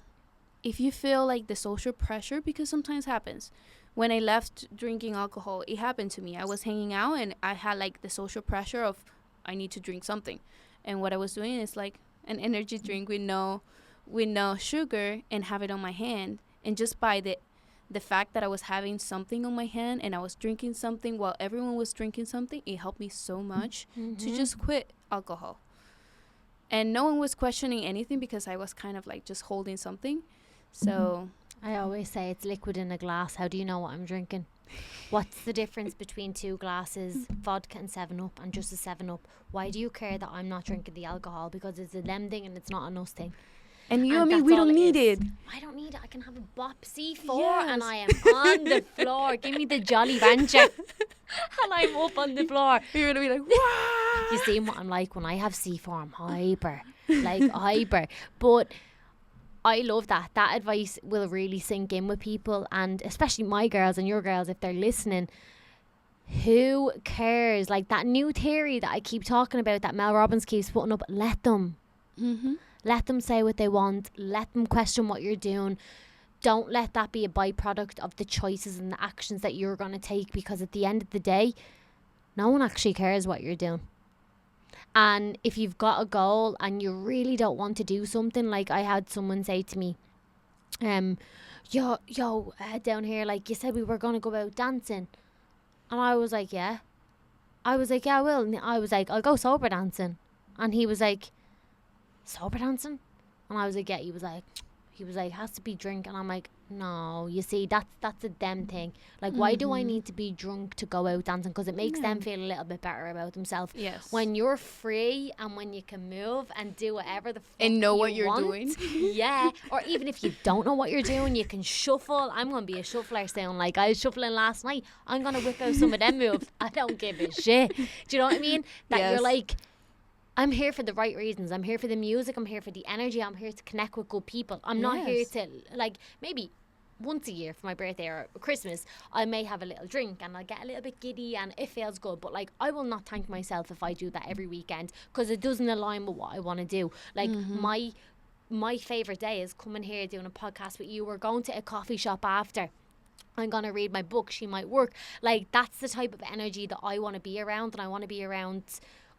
if you feel like the social pressure, because sometimes happens. When I left drinking alcohol, it happened to me. I was hanging out and I had like the social pressure of, I need to drink something. And what I was doing is like an energy drink with no sugar, and have it on my hand. And just by the fact that I was having something on my hand and I was drinking something while everyone was drinking something, it helped me so much to just quit alcohol. And no one was questioning anything because I was kind of like just holding something. So I always say it's liquid in a glass. How do you know what I'm drinking? What's the difference between 2 glasses, vodka and 7-Up, and just a 7-Up? Why do you care that I'm not drinking the alcohol? Because it's a them thing and it's not a us thing. And you and me, we don't need it. I don't need it. I can have a bop C4 and I am on the floor. Give me the Jolly Rancher. And I'm up on the floor. You're going to be like, wow. You see what I'm like when I have C4? I'm hyper. Like hyper. But I love that. That advice will really sink in with people, and especially my girls and your girls, if they're listening. Who cares? Like that new theory that I keep talking about, that Mel Robbins keeps putting up, let them. Let them say what they want. Let them question what you're doing. Don't let that be a byproduct of the choices and the actions that you're going to take, because at the end of the day, no one actually cares what you're doing. And if you've got a goal and you really don't want to do something, like I had someone say to me, down here, like, you said we were going to go out dancing. And I was like, yeah. I was like, yeah, I will. And I was like, I'll go sober dancing. And he was like, sober dancing? And I was like, yeah. He was like, has to be drink. And I'm like, No, you see, that's a them thing. Like, why do I need to be drunk to go out dancing? Because it makes them feel a little bit better about themselves. Yes. When you're free and when you can move and do whatever the fuck and know you what you're want, doing. yeah. Or even if you don't know what you're doing, you can shuffle. I'm going to be a shuffler soon. Like, I was shuffling last night. I'm going to whip out some of them moves. I don't give a shit. Do you know what I mean? That you're like, I'm here for the right reasons. I'm here for the music. I'm here for the energy. I'm here to connect with good people. I'm not here to, like, maybe once a year for my birthday or Christmas, I may have a little drink and I'll get a little bit giddy and it feels good. But, like, I will not thank myself if I do that every weekend because it doesn't align with what I want to do. Like, my favourite day is coming here doing a podcast with you. We're going to a coffee shop after. I'm going to read my book. She might work. Like, that's the type of energy that I want to be around, and I want to be around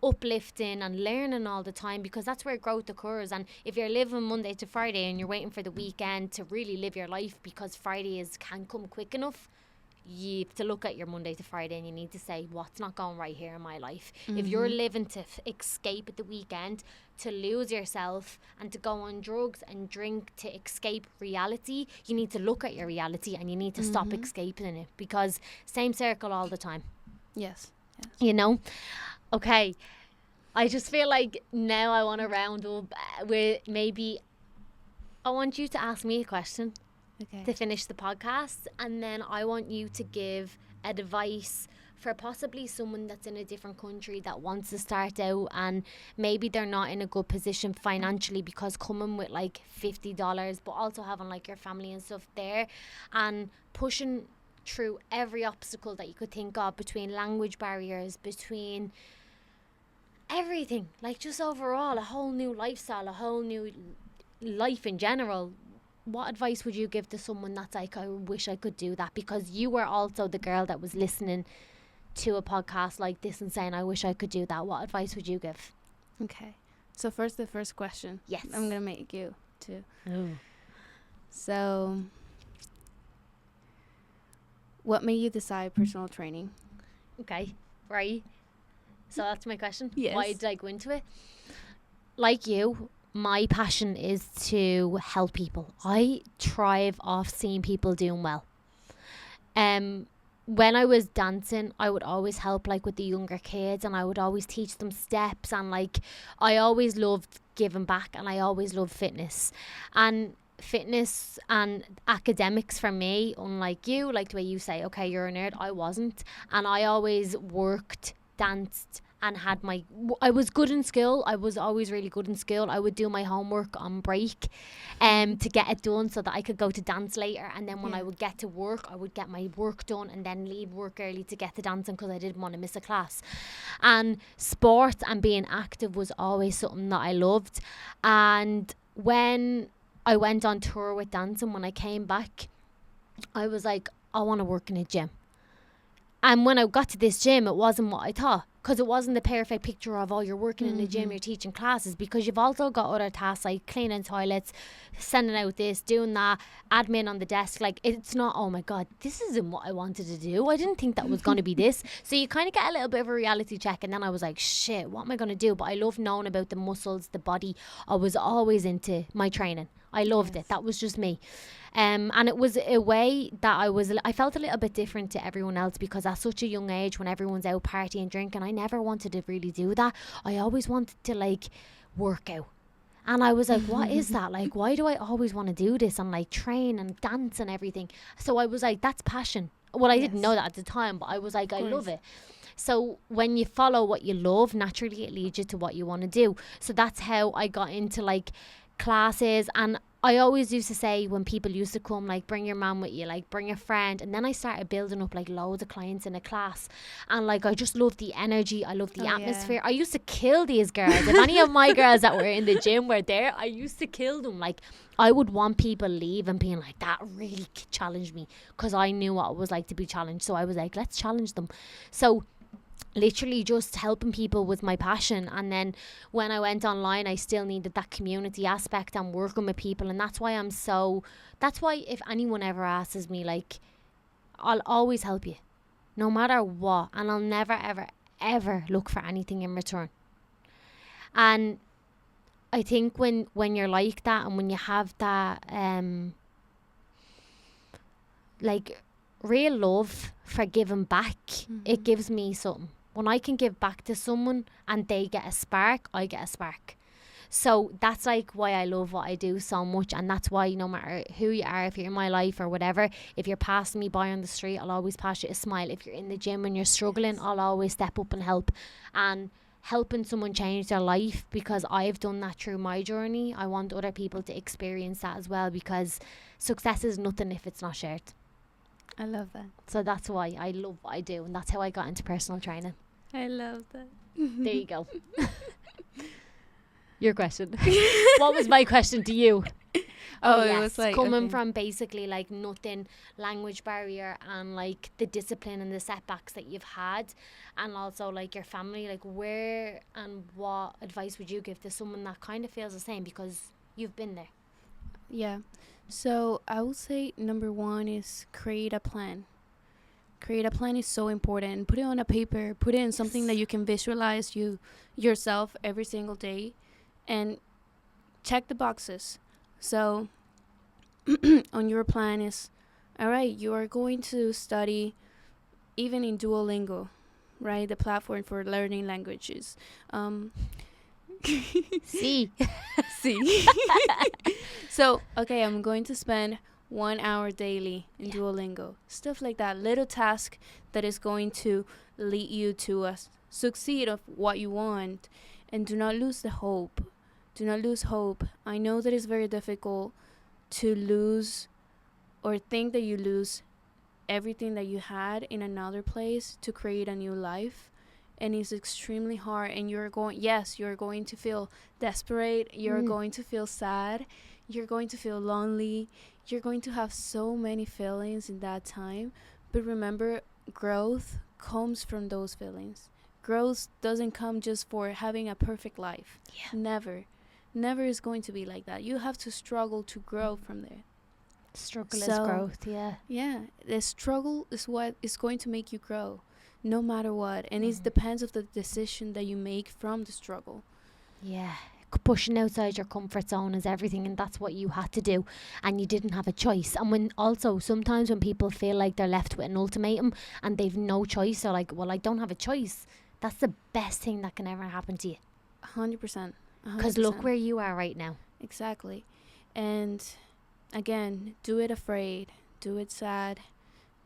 uplifting and learning all the time, because that's where growth occurs. And if you're living Monday to Friday and you're waiting for the weekend to really live your life because Fridays can't come quick enough, you have to look at your Monday to Friday and you need to say, what's not going right here in my life? If you're living to escape at the weekend, to lose yourself and to go on drugs and drink to escape reality, you need to look at your reality and you need to stop escaping it, because same circle all the time. Yes. You know? Okay, I just feel like now I want to round up with maybe, I want you to ask me a question to finish the podcast, and then I want you to give advice for possibly someone that's in a different country that wants to start out and maybe they're not in a good position financially, because coming with like $50 but also having like your family and stuff there and pushing through every obstacle that you could think of, between language barriers, between everything, like just overall a whole new lifestyle, a whole new life in general. What advice would you give to someone that's like, I wish I could do that? Because you were also the girl that was listening to a podcast like this and saying, I wish I could do that. What advice would you give? Okay, so first, the first question. Yes, I'm gonna make you too. Oh. So what made you decide personal training? Okay, right. So that's my question. Yes. Why did I go into it? Like you, my passion is to help people. I thrive off seeing people doing well. When I was dancing, I would always help like with the younger kids, and I would always teach them steps, and like I always loved giving back, and I always loved fitness. And fitness and academics for me, unlike you, like the way you say, okay, you're a nerd, I wasn't. And I always worked, danced, and had I was good in school. I was always really good in school. I would do my homework on break to get it done so that I could go to dance later, and then when I would get to work, I would get my work done and then leave work early to get to dancing because I didn't want to miss a class. And sports and being active was always something that I loved. And when I went on tour with dancing, when I came back, I was like, I want to work in a gym. And when I got to this gym, it wasn't what I thought, because it wasn't the perfect picture of, oh, you're working in a gym, you're teaching classes, because you've also got other tasks like cleaning toilets, sending out this, doing that, admin on the desk. Like, it's not, oh my God, this isn't what I wanted to do. I didn't think that was going to be this. So you kind of get a little bit of a reality check, and then I was like, shit, what am I going to do? But I love knowing about the muscles, the body. I was always into my training. I loved it. That was just me. And it was a way that I felt a little bit different to everyone else, because at such a young age, when everyone's out partying, drinking, I never wanted to really do that. I always wanted to like work out. And I was like, what is that? Like, why do I always want to do this and like train and dance and everything? So I was like, that's passion. Well, I didn't know that at the time, but I was like, I love it. So when you follow what you love, naturally it leads you to what you want to do. So that's how I got into like classes. And I always used to say, when people used to come, like, bring your mum with you, like, bring a friend. And then I started building up like loads of clients in a class, and like I just loved the energy, I loved the atmosphere. I used to kill these girls. If any of my girls that were in the gym were there, I used to kill them. Like, I would want people leave and being like, that really challenged me, because I knew what it was like to be challenged. So I was like, let's challenge them. So literally just helping people was my passion. And then when I went online, I still needed that community aspect and working with people. And that's why if anyone ever asks me, like, I'll always help you no matter what, and I'll never ever ever look for anything in return. And I think when you're like that, and when you have that like real love for giving back, it gives me something. When I can give back to someone and they get a spark, I get a spark. So that's like why I love what I do so much, and that's why no matter who you are, if you're in my life or whatever, if you're passing me by on the street, I'll always pass you a smile. If you're in the gym and you're struggling, I'll always step up and help. And helping someone change their life, because I've done that through my journey, I want other people to experience that as well, because success is nothing if it's not shared. I love that. So that's why I love what I do, and that's how I got into personal training. I love that. There you go. Your question. What was my question to you? Oh, yes, it was like coming from basically like nothing, language barrier, and like the discipline and the setbacks that you've had, and also like your family, like where and what advice would you give to someone that kind of feels the same, because you've been there? Yeah. So I would say number one is create a plan. Create a plan is so important. Put it on a paper. Put it in something that you can visualize yourself every single day, and check the boxes. So on your plan is, all right, you are going to study even in Duolingo, right? The platform for learning languages. See. See. So, okay, I'm going to spend 1 hour daily in Duolingo. Stuff like that. Little task that is going to lead you to succeed of what you want. And do not lose the hope. Do not lose hope. I know that it's very difficult to lose or think that you lose everything that you had in another place to create a new life. And it's extremely hard. And you're going to feel desperate. You're going to feel sad. You're going to feel lonely. You're going to have so many feelings in that time. But remember, growth comes from those feelings. Growth doesn't come just for having a perfect life. Yeah. Never is going to be like that. You have to struggle to grow from there. Struggle is growth, yeah. Yeah, the struggle is what is going to make you grow, no matter what. And it depends on the decision that you make from the struggle. Yeah, pushing outside your comfort zone is everything, and that's what you had to do, and you didn't have a choice. And when also sometimes when people feel like they're left with an ultimatum and they've no choice, they're like, well, I don't have a choice. That's the best thing that can ever happen to you. 100%. Because look where you are right now. Exactly. And again, do it afraid, do it sad,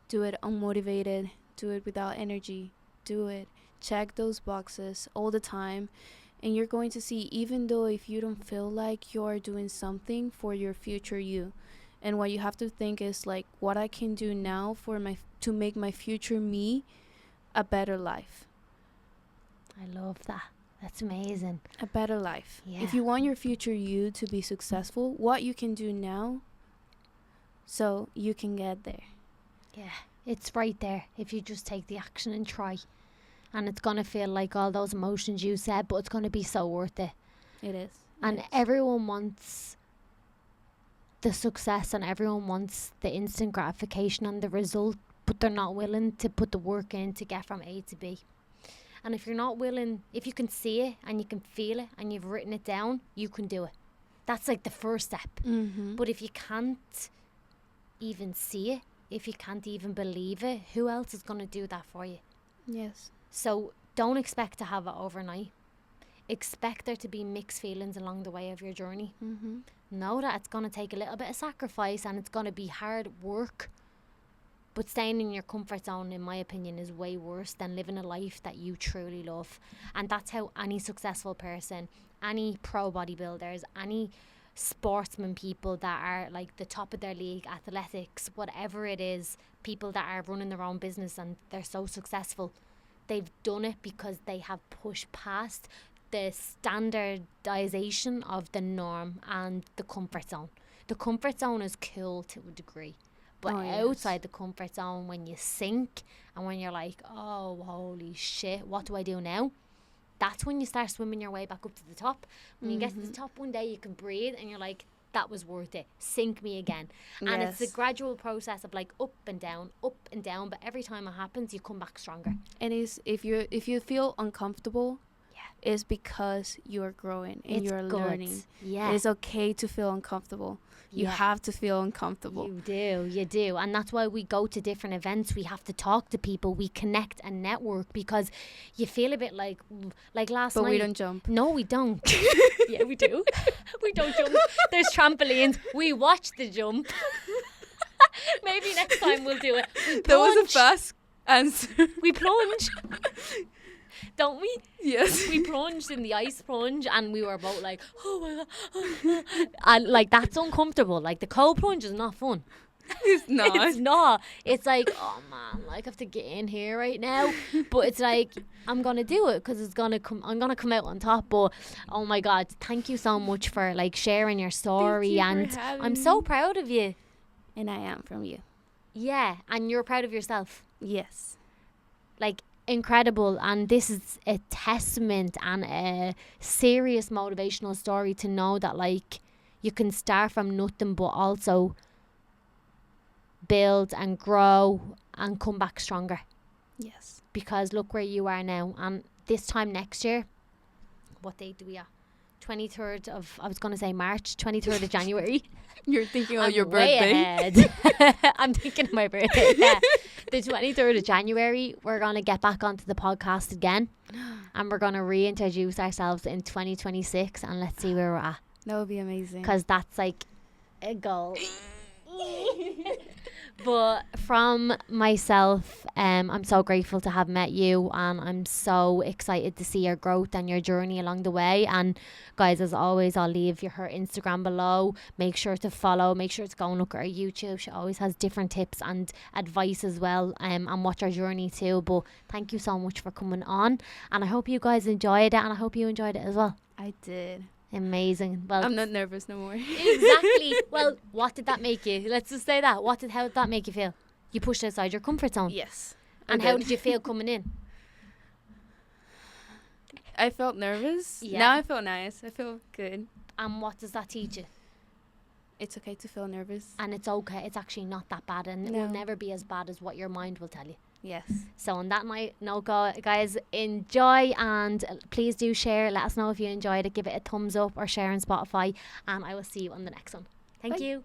do it unmotivated, do it without energy, do it. Check those boxes all the time. And you're going to see, even though if you don't feel like you're doing something for your future you, and what you have to think is like what I can do now to make my future me a better life. I love that. That's amazing. A better life. Yeah. If you want your future you to be successful, what you can do now so you can get there. Yeah, it's right there if you just take the action and try. And it's going to feel like all those emotions you said, but it's going to be so worth it. It is. And everyone wants the success and everyone wants the instant gratification and the result, but they're not willing to put the work in to get from A to B. And if you're not willing, if you can see it and you can feel it and you've written it down, you can do it. That's like the first step. Mm-hmm. But if you can't even see it, if you can't even believe it, who else is going to do that for you? Yes. So don't expect to have it overnight. Expect there to be mixed feelings along the way of your journey. Mm-hmm. Know that it's going to take a little bit of sacrifice and it's going to be hard work. But staying in your comfort zone, in my opinion, is way worse than living a life that you truly love. And that's how any successful person, any pro bodybuilders, any sportsman people that are like the top of their league, athletics, whatever it is, people that are running their own business and they're so successful, they've done it because they have pushed past the standardization of the norm and the comfort zone. The comfort zone is cool to a degree. But outside the comfort zone, when you sink and when you're like, oh, holy shit, what do I do now? That's when you start swimming your way back up to the top. When you get to the top one day, you can breathe and you're like, that was worth it. Sink me again. And it's a gradual process of like up and down. But every time it happens, you come back stronger. And if you feel uncomfortable, is because you're growing and you're learning. Yeah. It's okay to feel uncomfortable. You have to feel uncomfortable. You do. And that's why we go to different events. We have to talk to people. We connect and network because you feel a bit like last night. But we don't jump. No, we don't. Yeah, we do. We don't jump. There's trampolines. We watch the jump. Maybe next time we'll do it. That was a fast answer. We plunge. Don't we? Yes. We plunged in the ice plunge and we were both like, oh my God. Oh. And like, that's uncomfortable. Like, the cold plunge is not fun. It's not. It's not. It's like, oh man, like I have to get in here right now. But it's like, I'm going to do it because I'm going to come out on top. But oh my God, thank you so much for like sharing your story. And I'm so proud of you. And I am from you. Yeah. And you're proud of yourself. Yes. Like, incredible. And this is a testament and a serious motivational story to know that like you can start from nothing but also build and grow and come back stronger. Yes. Because look where you are now. And this time next year, what date do we have? 23rd of, I was going to say March, 23rd of January. You're thinking of your way birthday. Ahead. I'm thinking of my birthday. Yeah. The 23rd of January, we're going to get back onto the podcast again. And we're going to reintroduce ourselves in 2026. And let's see where we're at. That would be amazing. Because that's like a goal. But from myself, I'm so grateful to have met you, and I'm so excited to see your growth and your journey along the way. And guys, as always, I'll leave her Instagram below. Make sure to follow, make sure to go and look at her YouTube. She always has different tips and advice as well, and watch her journey too. But thank you so much for coming on, and I hope you guys enjoyed it, and I hope you enjoyed it as well. I did. Amazing. Well, I'm not nervous no more. Exactly. Well, what did that make you? Let's just say that. How did that make you feel? You pushed outside your comfort zone. Yes. And how did you feel coming in? I felt nervous. Yeah. Now I feel nice. I feel good. And what does that teach you? It's okay to feel nervous. And it's okay. It's actually not that bad, and it will never be as bad as what your mind will tell you. Yes. So on that note, guys, enjoy, and please do share. Let us know if you enjoyed it. Give it a thumbs up or share on Spotify, and I will see you on the next one. Thank you.